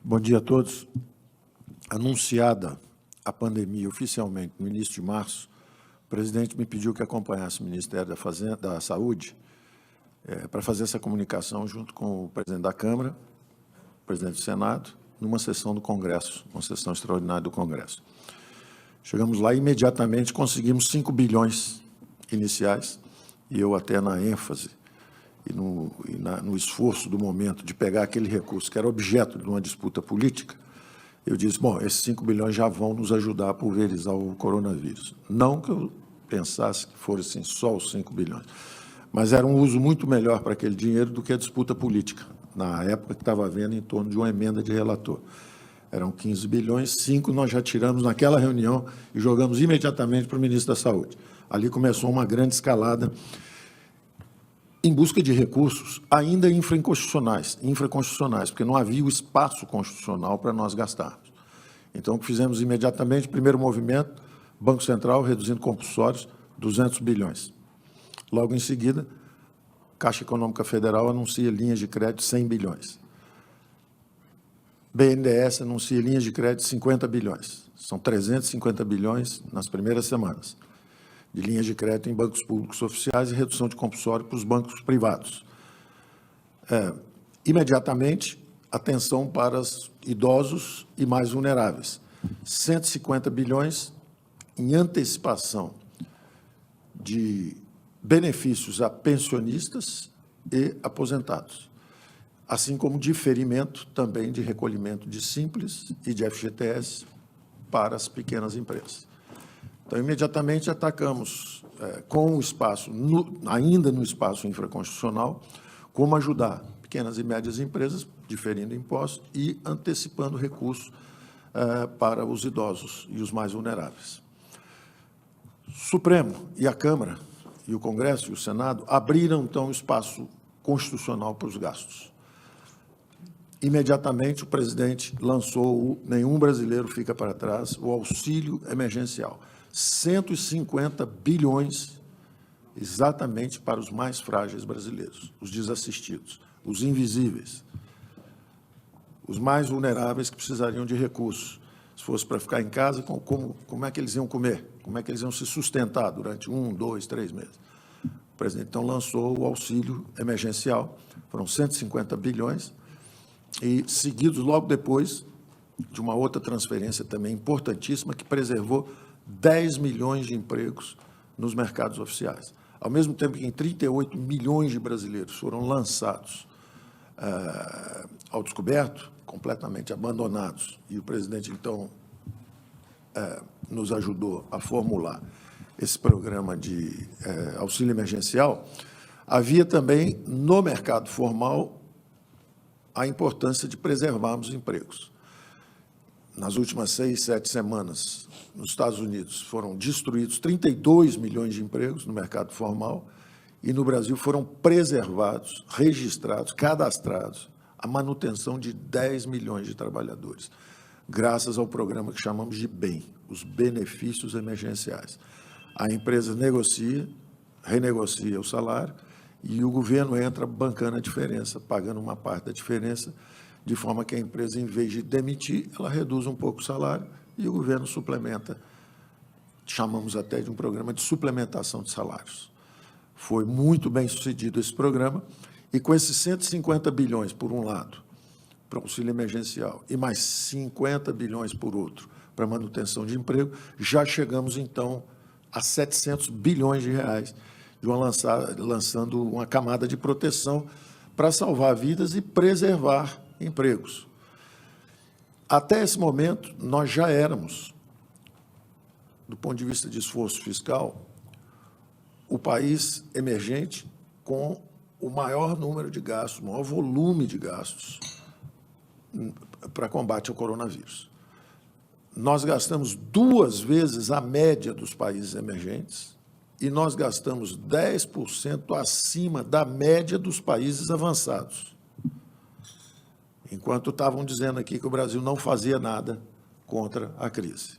Bom dia a todos. Anunciada a pandemia oficialmente no início de março, o presidente me pediu que acompanhasse o Ministério da Saúde para fazer essa comunicação junto com o presidente da Câmara, o presidente do Senado, numa sessão do Congresso, uma sessão extraordinária do Congresso. Chegamos lá e imediatamente conseguimos 5 bilhões iniciais, e eu até na ênfase e no esforço do momento de pegar aquele recurso que era objeto de uma disputa política, eu disse, bom, esses 5 bilhões já vão nos ajudar a pulverizar o coronavírus. Não que eu pensasse que fossem só os 5 bilhões, mas era um uso muito melhor para aquele dinheiro do que a disputa política, na época que estava havendo em torno de uma emenda de relator. Eram 15 bilhões, 5 nós já tiramos naquela reunião e jogamos imediatamente para o ministro da Saúde. Ali começou uma grande escalada em busca de recursos ainda infraconstitucionais, porque não havia o espaço constitucional para nós gastarmos. Então, o que fizemos imediatamente, primeiro movimento, Banco Central reduzindo compulsórios, 200 bilhões. Logo em seguida, Caixa Econômica Federal anuncia linhas de crédito 100 bilhões. BNDES anuncia linhas de crédito 50 bilhões. São 350 bilhões nas primeiras semanas de linhas de crédito em bancos públicos oficiais e redução de compulsório para os bancos privados. Imediatamente, atenção para os idosos e mais vulneráveis. 150 bilhões em antecipação de benefícios a pensionistas e aposentados, assim como diferimento também de recolhimento de Simples e de FGTS para as pequenas empresas. Então, imediatamente atacamos com o espaço, ainda no espaço infraconstitucional, como ajudar pequenas e médias empresas, diferindo impostos e antecipando recursos para os idosos e os mais vulneráveis. O Supremo e a Câmara, e o Congresso e o Senado, abriram, então, o espaço constitucional para os gastos. Imediatamente, o presidente lançou o Nenhum Brasileiro Fica para Trás, o auxílio emergencial. 150 bilhões exatamente para os mais frágeis brasileiros, os desassistidos, os invisíveis, os mais vulneráveis que precisariam de recursos. Se fosse para ficar em casa, como é que eles iam comer? Como é que eles iam se sustentar durante 1, 2, 3 meses? O presidente, então, lançou o auxílio emergencial, foram 150 bilhões, e seguidos logo depois de uma outra transferência também importantíssima que preservou 10 milhões de empregos nos mercados oficiais. Ao mesmo tempo que em 38 milhões de brasileiros foram lançados ao descoberto, completamente abandonados, e o presidente, então, nos ajudou a formular esse programa de auxílio emergencial, havia também, no mercado formal, a importância de preservarmos empregos. Nas últimas 6, 7 semanas, nos Estados Unidos, foram destruídos 32 milhões de empregos no mercado formal e no Brasil foram preservados, registrados, cadastrados, a manutenção de 10 milhões de trabalhadores, graças ao programa que chamamos de BEM, os benefícios emergenciais. A empresa negocia, renegocia o salário e o governo entra bancando a diferença, pagando uma parte da diferença, de forma que a empresa, em vez de demitir, ela reduz um pouco o salário e o governo suplementa. Chamamos até de um programa de suplementação de salários. Foi muito bem sucedido esse programa e com esses 150 bilhões, por um lado, para o auxílio emergencial e mais 50 bilhões por outro para manutenção de emprego, já chegamos, então, a 700 bilhões de reais, lançando uma camada de proteção para salvar vidas e preservar empregos. Até esse momento, nós já éramos, do ponto de vista de esforço fiscal, o país emergente com o maior número de gastos, o maior volume de gastos para combate ao coronavírus. Nós gastamos 2 vezes a média dos países emergentes e nós gastamos 10% acima da média dos países avançados. Enquanto estavam dizendo aqui que o Brasil não fazia nada contra a crise.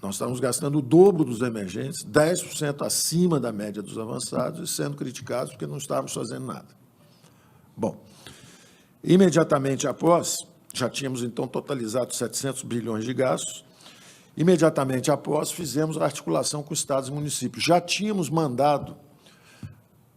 Nós estamos gastando o dobro dos emergentes, 10% acima da média dos avançados, e sendo criticados porque não estávamos fazendo nada. Bom, imediatamente após, já tínhamos, então, totalizado 700 bilhões de gastos. Imediatamente após, fizemos a articulação com estados e municípios. Já tínhamos mandado,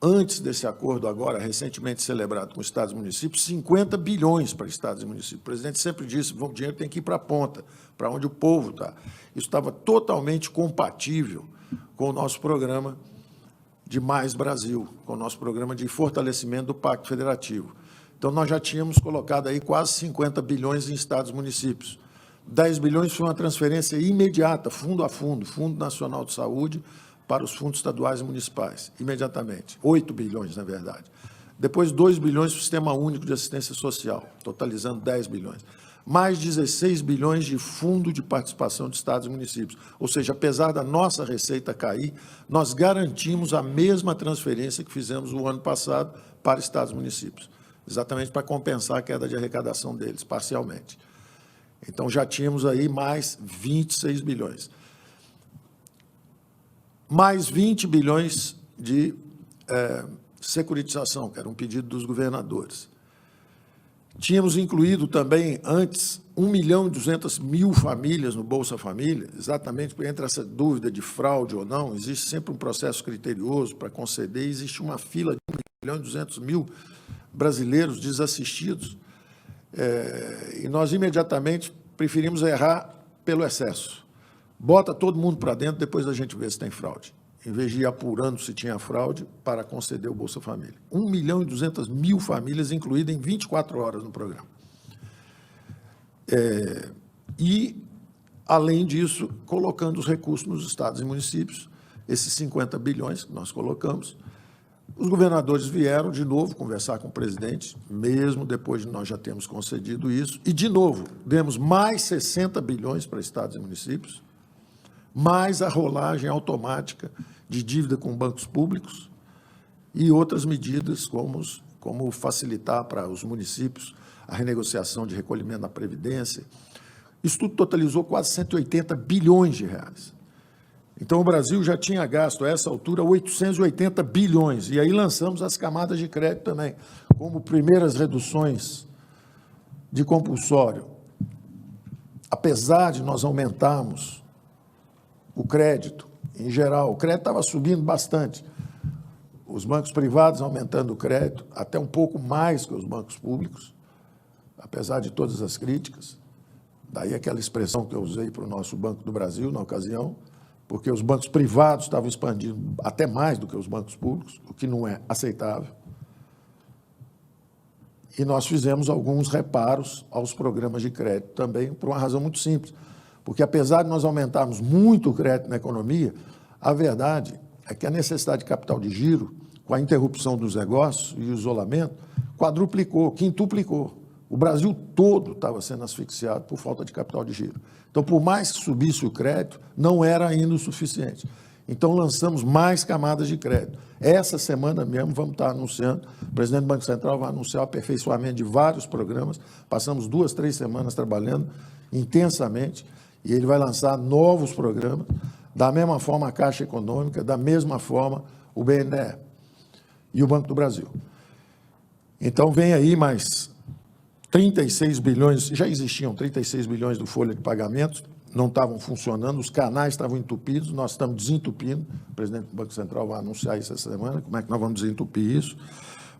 antes desse acordo agora, recentemente celebrado com estados e municípios, 50 bilhões para estados e municípios. O presidente sempre disse que o dinheiro tem que ir para a ponta, para onde o povo está. Isso estava totalmente compatível com o nosso programa de Mais Brasil, com o nosso programa de fortalecimento do Pacto Federativo. Então, nós já tínhamos colocado aí quase 50 bilhões em estados e municípios. 10 bilhões foi uma transferência imediata, fundo a fundo, Fundo Nacional de Saúde, para os fundos estaduais e municipais, imediatamente. 8 bilhões, na verdade. Depois, 2 bilhões para o Sistema Único de Assistência Social, totalizando 10 bilhões. Mais 16 bilhões de fundo de participação de estados e municípios. Ou seja, apesar da nossa receita cair, nós garantimos a mesma transferência que fizemos o ano passado para estados e municípios, exatamente para compensar a queda de arrecadação deles, parcialmente. Então, já tínhamos aí mais 26 bilhões. Mais 20 bilhões de securitização, que era um pedido dos governadores. Tínhamos incluído também, antes, 1.200.000 famílias no Bolsa Família, exatamente porque entre essa dúvida de fraude ou não, existe sempre um processo criterioso para conceder, existe uma fila de 1.200.000 brasileiros desassistidos, e nós imediatamente preferimos errar pelo excesso. Bota todo mundo para dentro, depois a gente vê se tem fraude, em vez de ir apurando se tinha fraude para conceder o Bolsa Família. 1.200.000 famílias incluídas em 24 horas no programa. E, além disso, colocando os recursos nos estados e municípios, esses 50 bilhões que nós colocamos. Os governadores vieram, de novo, conversar com o presidente, mesmo depois de nós já termos concedido isso, e, de novo, demos mais 60 bilhões para estados e municípios, mais a rolagem automática de dívida com bancos públicos e outras medidas como facilitar para os municípios a renegociação de recolhimento da Previdência. Isso tudo totalizou quase 180 bilhões de reais. Então, o Brasil já tinha gasto, a essa altura, 880 bilhões. E aí lançamos as camadas de crédito também, como primeiras reduções de compulsório. Apesar de nós aumentarmos o crédito, em geral, o crédito estava subindo bastante. Os bancos privados aumentando o crédito, até um pouco mais que os bancos públicos, apesar de todas as críticas. Daí aquela expressão que eu usei para o nosso Banco do Brasil, na ocasião, porque os bancos privados estavam expandindo até mais do que os bancos públicos, o que não é aceitável. E nós fizemos alguns reparos aos programas de crédito também, por uma razão muito simples. Porque, apesar de nós aumentarmos muito o crédito na economia, a verdade é que a necessidade de capital de giro, com a interrupção dos negócios e o isolamento, quadruplicou, quintuplicou. O Brasil todo estava sendo asfixiado por falta de capital de giro. Então, por mais que subisse o crédito, não era ainda o suficiente. Então, lançamos mais camadas de crédito. Essa semana mesmo vamos estar anunciando, o presidente do Banco Central vai anunciar o aperfeiçoamento de vários programas, passamos 2, 3 semanas trabalhando intensamente, e ele vai lançar novos programas, da mesma forma a Caixa Econômica, da mesma forma o BNDES e o Banco do Brasil. Então, vem aí mais 36 bilhões, já existiam 36 bilhões do folha de pagamentos, não estavam funcionando, os canais estavam entupidos, nós estamos desentupindo, o presidente do Banco Central vai anunciar isso essa semana, como é que nós vamos desentupir isso,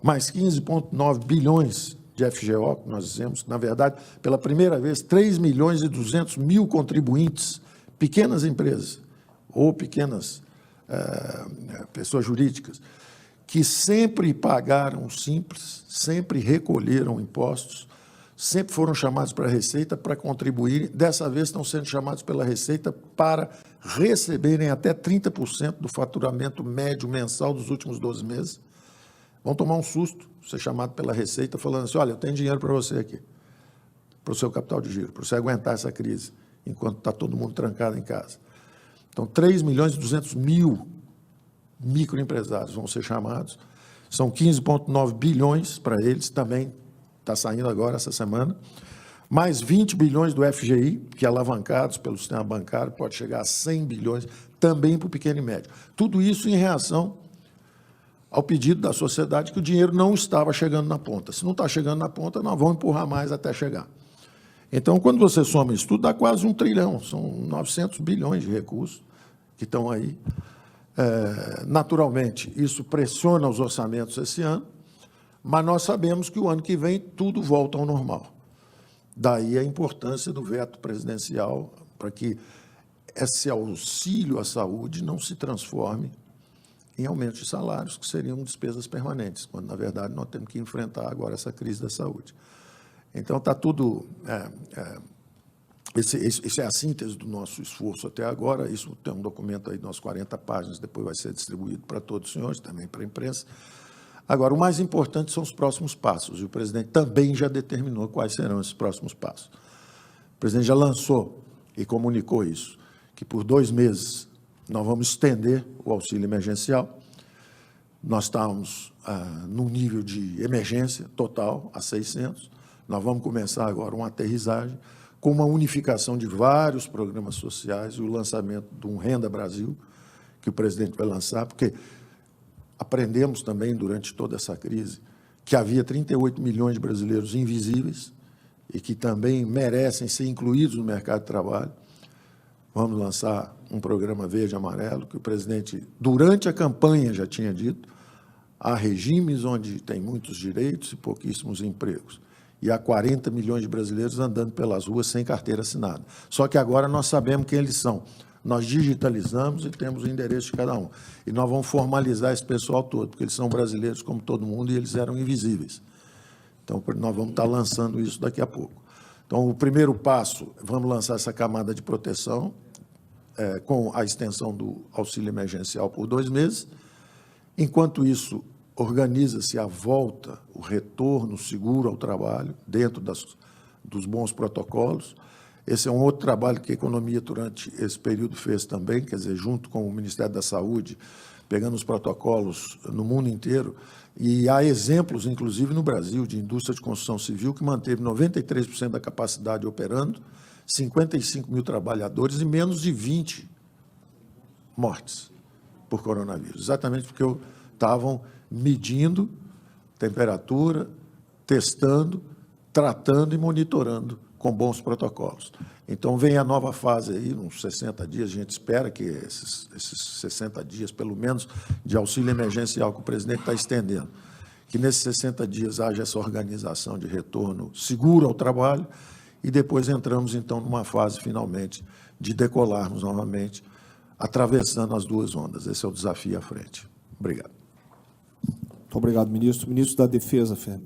mais 15,9 bilhões de FGO, que nós dizemos, na verdade, pela primeira vez, 3.200.000 contribuintes, pequenas empresas, ou pequenas pessoas jurídicas, que sempre pagaram o Simples, sempre recolheram impostos, sempre foram chamados para a Receita para contribuir, dessa vez estão sendo chamados pela Receita para receberem até 30% do faturamento médio mensal dos últimos 12 meses. Vão tomar um susto, ser chamado pela Receita, falando assim, olha, eu tenho dinheiro para você aqui, para o seu capital de giro, para você aguentar essa crise, enquanto está todo mundo trancado em casa. Então, 3.200.000 microempresários vão ser chamados, são 15,9 bilhões para eles, também está saindo agora essa semana, mais 20 bilhões do FGI, que alavancados pelo sistema bancário, pode chegar a 100 bilhões, também para o pequeno e médio. Tudo isso em reação ao pedido da sociedade que o dinheiro não estava chegando na ponta. Se não está chegando na ponta, nós vamos empurrar mais até chegar. Então, quando você soma isso tudo, dá quase 1 trilhão, são 900 bilhões de recursos que estão aí. Naturalmente, isso pressiona os orçamentos esse ano, mas nós sabemos que o ano que vem tudo volta ao normal. Daí a importância do veto presidencial para que esse auxílio à saúde não se transforme em aumento de salários, que seriam despesas permanentes, quando, na verdade, nós temos que enfrentar agora essa crise da saúde. Então, está tudo... Isso é a síntese do nosso esforço até agora. Isso tem um documento aí de umas 40 páginas, depois vai ser distribuído para todos os senhores, também para a imprensa. Agora, o mais importante são os próximos passos, e o presidente também já determinou quais serão esses próximos passos. O presidente já lançou e comunicou isso, que por 2 meses nós vamos estender o auxílio emergencial. Nós estamos num nível de emergência total, a 600. Nós vamos começar agora uma aterrissagem com uma unificação de vários programas sociais e o lançamento de um Renda Brasil, que o presidente vai lançar, porque aprendemos também, durante toda essa crise, que havia 38 milhões de brasileiros invisíveis e que também merecem ser incluídos no mercado de trabalho. Vamos lançar um programa verde e amarelo, que o presidente, durante a campanha, já tinha dito: há regimes onde tem muitos direitos e pouquíssimos empregos. E há 40 milhões de brasileiros andando pelas ruas sem carteira assinada. Só que agora nós sabemos quem eles são. Nós digitalizamos e temos o endereço de cada um. E nós vamos formalizar esse pessoal todo, porque eles são brasileiros como todo mundo e eles eram invisíveis. Então, nós vamos estar lançando isso daqui a pouco. Então, o primeiro passo, vamos lançar essa camada de proteção com a extensão do auxílio emergencial por 2 meses. Enquanto isso, organiza-se a volta, o retorno seguro ao trabalho, dentro dos bons protocolos. Esse é um outro trabalho que a economia, durante esse período, fez também, quer dizer, junto com o Ministério da Saúde, pegando os protocolos no mundo inteiro. E há exemplos, inclusive no Brasil, de indústria de construção civil que manteve 93% da capacidade operando, 55 mil trabalhadores e menos de 20 mortes por coronavírus. Exatamente porque estavam medindo temperatura, testando, tratando e monitorando com bons protocolos. Então, vem a nova fase aí, uns 60 dias, a gente espera que esses 60 dias, pelo menos, de auxílio emergencial que o presidente está estendendo, que nesses 60 dias haja essa organização de retorno seguro ao trabalho e depois entramos, então, numa fase, finalmente, de decolarmos novamente, atravessando as 2 ondas. Esse é o desafio à frente. Obrigado. Muito obrigado, ministro. Ministro da Defesa, Fernando.